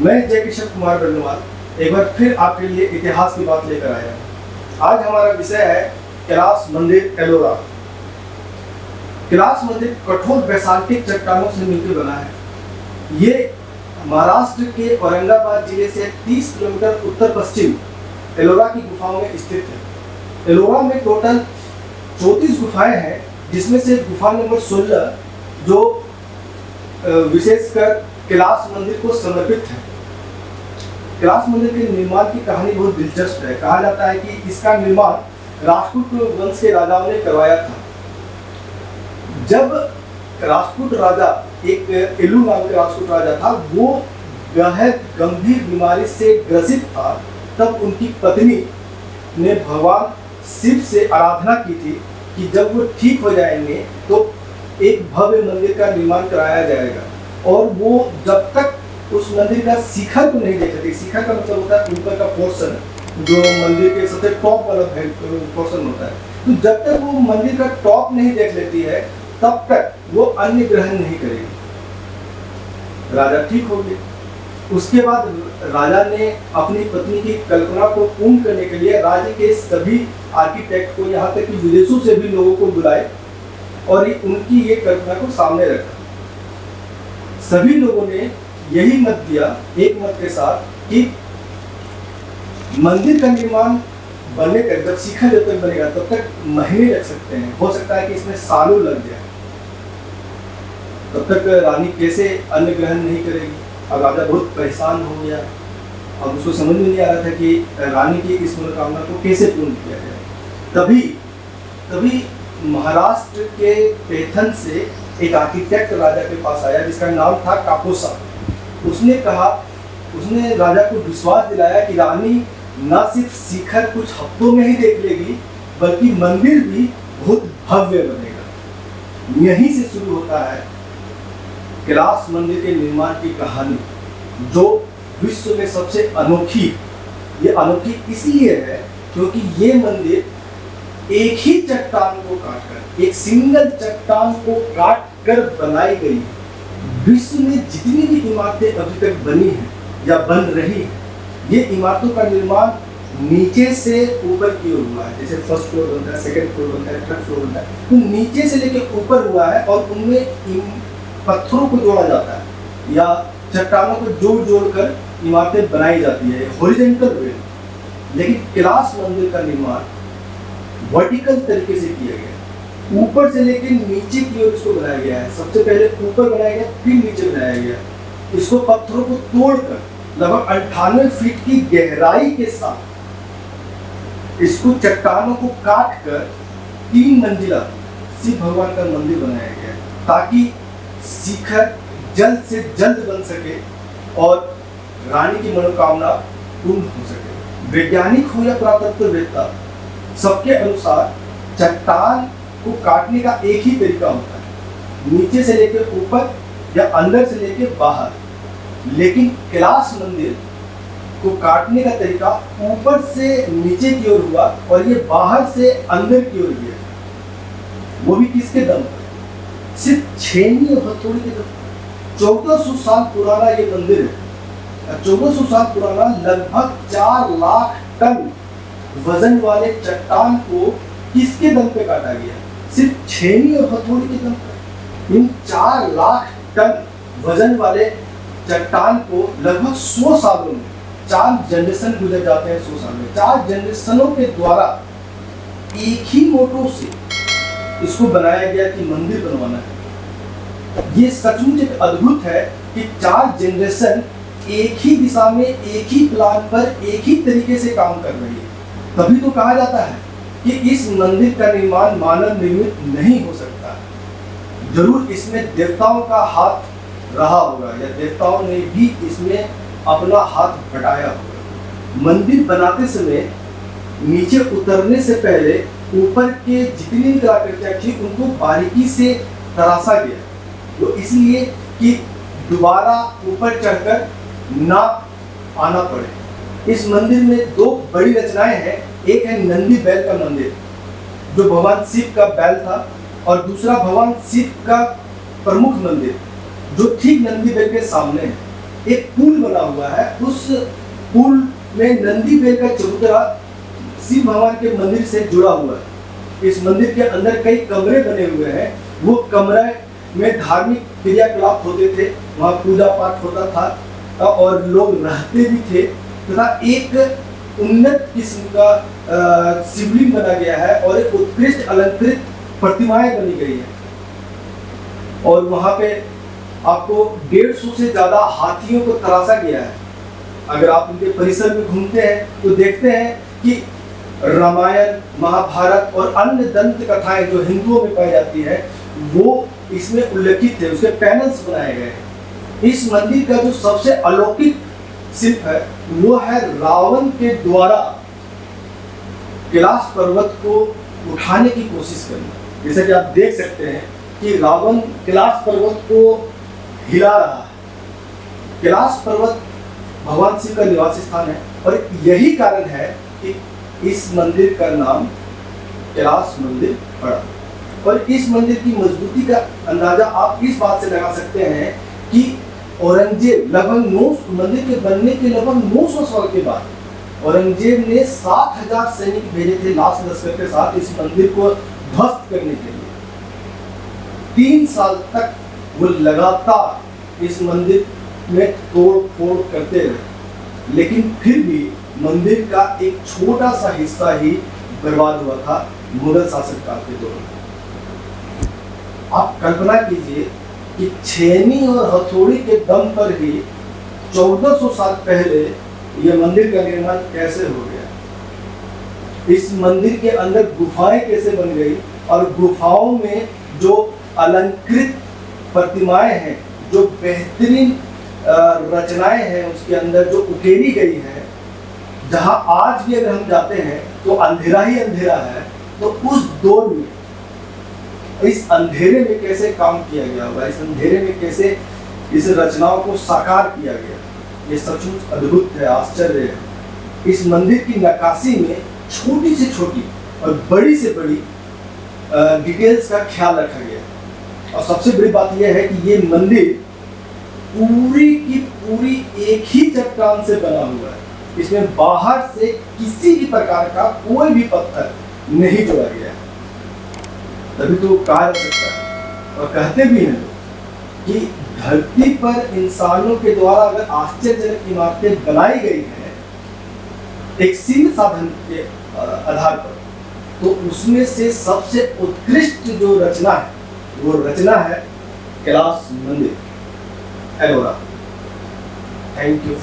मैं जय किशोर कुमार बेलवाल एक बार फिर आपके लिए इतिहास की बात लेकर आया हूँ। आज हमारा विषय है कैलाश मंदिर एलोरा। कैलाश मंदिर कठोर बेसाल्टिक चट्टानों से मिलकर बना है। ये महाराष्ट्र के औरंगाबाद जिले से 30 किलोमीटर उत्तर पश्चिम एलोरा की गुफाओं में स्थित है। एलोरा में टोटल 34 गुफाएं हैं, जिसमें से गुफा नंबर 16 जो विशेषकर कैलाश मंदिर को समर्पित है। कैलाश मंदिर के निर्माण की कहानी बहुत दिलचस्प है। कहा जाता है कि इसका निर्माण राजपूत वंश के राजाओं ने करवाया था। जब राजपूत राजा, एक एलू नाम का राजपूत राजा था, वो बेहद गंभीर बीमारी से ग्रसित था, तब उनकी पत्नी ने भगवान शिव से आराधना की थी कि जब वो ठीक हो जाएंगे तो एक भव्य मंदिर का निर्माण कराया जाएगा। और वो जब तक उस मंदिर का शिखर को नहीं देख सकते, शिखर का मतलब होता है ऊपर का पोर्शन, जो मंदिर के सबसे टॉप वाला पोर्शन होता है, तो जब तक वो मंदिर का टॉप नहीं देख लेती है तब तक वो अन्य ग्रहण नहीं करेगी। राजा ठीक हो गए। उसके बाद राजा ने अपनी पत्नी की कल्पना को पूर्ण करने के लिए राज्य के सभी आर्किटेक्ट को, यहाँ तक कि विदेशों से भी लोगों को बुलाए और उनकी ये कल्पना को सामने रखा। सभी लोगों ने यही मत दिया, एक मत के साथ, कि मंदिर का निर्माण बनने तक, जब शिखर जब तक बनेगा तब तक महीने लग सकते हैं, हो सकता है कि इसमें सालों लग जाए। तब तक रानी कैसे अन्न ग्रहण नहीं करेगी। अब राजा बहुत परेशान हो गया। अब उसको समझ में नहीं आ रहा था कि रानी की इस मनोकामना को कैसे पूर्ण किया जाए। तभी महाराष्ट्र के पैथन से एक आर्किटेक्ट राजा के पास आया, जिसका नाम था कापोसा। उसने राजा को विश्वास दिलाया कि रानी न सिर्फ शिखर कुछ हफ्तों में ही देख लेगी, बल्कि मंदिर भी बहुत भव्य बनेगा। यहीं से शुरू होता है कैलाश मंदिर के निर्माण की कहानी, जो विश्व में सबसे अनोखी। ये अनोखी इसलिए है क्योंकि ये मंदिर एक ही चट्टान को काटकर, एक सिंगल चट्टान को काट कर बनाई गई है। विश्व में जितनी भी इमारतें अभी तक बनी हैं या बन रही हैं, ये इमारतों का निर्माण नीचे से ऊपर की ओर हुआ है। जैसे फर्स्ट फ्लोर बनता है, सेकंड फ्लोर बनता है, थर्ड फ्लोर बनता है, तो नीचे से लेकर ऊपर हुआ है और उनमें पत्थरों को जोड़ा जाता है या चट्टानों को जोड़ कर इमारतें बनाई जाती है हॉरिजॉन्टल वे। लेकिन कैलाश मंदिर का निर्माण वर्टिकल तरीके से किया गया है। ऊपर से लेकर नीचे की ओर इसको बनाया गया है। सबसे पहले ऊपर बनाया गया, फिर नीचे बनाया गया। इसको पत्थरों को तोड़कर लगभग 98 फीट की गहराई के साथ इसको चट्टानों को काट कर 3 मंजिला शिव भगवान का मंदिर बनाया गया है, ताकि शिखर जल्द से जल्द बन सके और रानी की मनोकामना पूर्ण हो सके। वैज्ञानिक हो या पुरातत्ववेत्ता, सबके अनुसार चट्टान को काटने का एक ही तरीका होता है, नीचे से लेकर ऊपर या अंदर से लेकर बाहर। लेकिन कैलाश मंदिर को काटने का तरीका ऊपर से नीचे की ओर हुआ और ये बाहर से अंदर की ओर गया। वो भी किसके दम पर? सिर्फ छेनी और हथौड़ी के दम पर। 1400 साल पुराना ये मंदिर है। 1400 साल पुराना, लगभग 4 लाख टन वजन वाले चट्टान को किसके दम पे काटा गया? सिर्फ छेनी और हथौड़ी के दम पर। इन 4 लाख टन वजन वाले चट्टान को लगभग 100 सालों में, 4 जनरेशन गुजर जाते हैं। 100 साल में 4 जनरेशनों के द्वारा एक ही मोटो से इसको बनाया गया कि मंदिर बनवाना है। ये सचमुच एक अद्भुत है कि 4 जनरेशन एक ही दिशा में, एक ही प्लान पर, एक ही तरीके से काम कर रही है। तभी तो कहा जाता है कि इस मंदिर का निर्माण मानव निर्मित नहीं हो सकता। जरूर इसमें देवताओं का हाथ रहा होगा या देवताओं ने भी इसमें अपना हाथ बटाया होगा। मंदिर बनाते समय नीचे उतरने से पहले ऊपर के जितनी कलाकृतियां थी उनको बारीकी से तराशा गया, तो इसलिए कि दोबारा ऊपर चढ़कर ना आना पड़े। इस मंदिर में 2 बड़ी रचनाएं हैं। एक है नंदी बैल का मंदिर, जो भगवान शिव का बैल था, और दूसरा भगवान शिव का प्रमुख मंदिर, जो ठीक नंदी बैल के सामने है। एक पुल बना हुआ है। उस पुल में नंदी बेल का चबूतरा शिव भगवान के मंदिर से जुड़ा हुआ है। इस मंदिर के अंदर कई कमरे बने हुए हैं। वो कमरे में धार्मिक क्रियाकलाप होते थे, वहाँ पूजा पाठ होता था और लोग रहते भी थे, तथा एक उन्नत किस्म का शिवलिंग बना गया है और एक उत्कृष्ट अलंकृत प्रतिमाएं बनी गई है। और वहाँ पे आपको 150 से ज़्यादा हाथियों को तराशा गया है। अगर आप उनके परिसर में घूमते हैं तो देखते हैं कि रामायण, महाभारत और अन्य दंत कथाएं जो हिंदुओं में पाई जाती है वो इसमें उल्लेखित थे, उसके पैनल्स बनाए गए हैं। इस मंदिर का जो सबसे अलौकिक शिल्प है वो है रावण के द्वारा कैलाश पर्वत को उठाने की कोशिश करना। जैसा कि आप देख सकते हैं कि रावण कैलाश पर्वत को हिला रहा है। कैलाश पर्वत भगवान शिव का निवास स्थान है और यही कारण है कि इस मंदिर का नाम कैलाश मंदिर पड़ा। और इस मंदिर की मजबूती का अंदाजा आप इस बात से लगा सकते हैं कि औरंगजेब लगभग 9 मंदिर के बनने के लगभग 900 साल के बाद औरंगजेब ने 7000 सैनिक भेजे थे लाश लश्कर के साथ इस मंदिर को ध्वस्त करने के लिए। 3 साल तक वो लगातार इस मंदिर में तोड़ फोड़ करते रहे, लेकिन फिर भी मंदिर का एक छोटा सा हिस्सा ही बर्बाद हुआ था मुगल शासनकाल के दौरान। आप कल्पना कीजिए कि छेनी और हथौड़ी के दम पर ही 1400 साल पहले यह मंदिर का निर्माण कैसे हो गया। इस मंदिर के अंदर गुफाएं कैसे बन गई और गुफाओं में जो अलंकृत प्रतिमाएं हैं, जो बेहतरीन रचनाएं हैं उसके अंदर जो उकेरी गई है, जहां आज भी अगर हम जाते हैं तो अंधेरा ही अंधेरा है, तो उस दौर में इस अंधेरे में कैसे काम किया गया होगा, इस अंधेरे में कैसे इस रचनाओं को साकार किया गया, ये सचमुच अद्भुत है, आश्चर्य है। इस मंदिर की नक्काशी में छोटी से छोटी और बड़ी से बड़ी डिटेल्स का ख्याल रखा गया है। और सबसे बड़ी बात यह है कि ये मंदिर पूरी की पूरी एक ही चट्टान से बना हुआ है। इसमें बाहर से किसी भी प्रकार का कोई भी पत्थर नहीं जोड़ा गया है। तभी तो कहा जा सकता है और कहते भी हैं लोग कि धरती पर इंसानों के द्वारा अगर आश्चर्यजनक इमारतें बनाई गई हैं एक सीमित साधन के आधार पर, तो उसमें से सबसे उत्कृष्ट जो रचना है वो रचना है कैलाश मंदिर, एलोरा। Thank you.